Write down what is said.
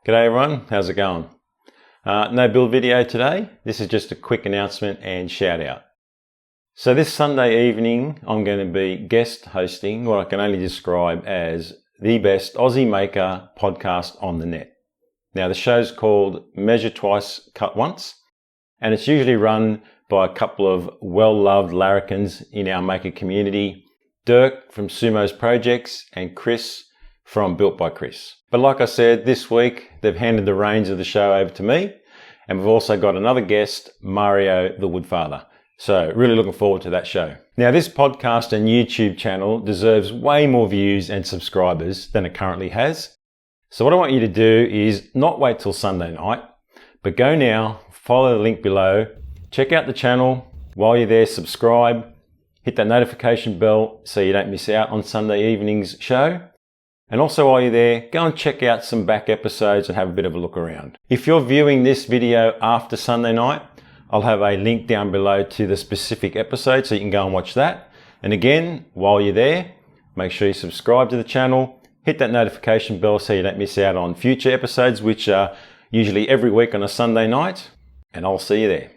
G'day everyone, how's it going? No build video today. This is just a quick announcement and shout out. So this Sunday evening, I'm going to be guest hosting what I can only describe as the best Aussie maker podcast on the net. Now the show's called Measure Twice, Cut Once, and it's usually run by a couple of well-loved larrikins in our maker community, Dirk from Sumo's Projects and Chris from Built by Chris. But like I said, this week they've handed the reins of the show over to me, and we've also got another guest, Mario the Woodfather. So really looking forward to that show. Now this podcast and YouTube channel deserves way more views and subscribers than it currently has. So what I want you to do is not wait till Sunday night, but go now, follow the link below, check out the channel. While you're there, subscribe, hit that notification bell so you don't miss out on Sunday evening's show. And also while you're there, go and check out some back episodes and have a bit of a look around. If you're viewing this video after Sunday night, I'll have a link down below to the specific episode so you can go and watch that. And again, while you're there, make sure you subscribe to the channel, hit that notification bell so you don't miss out on future episodes, which are usually every week on a Sunday night, and I'll see you there.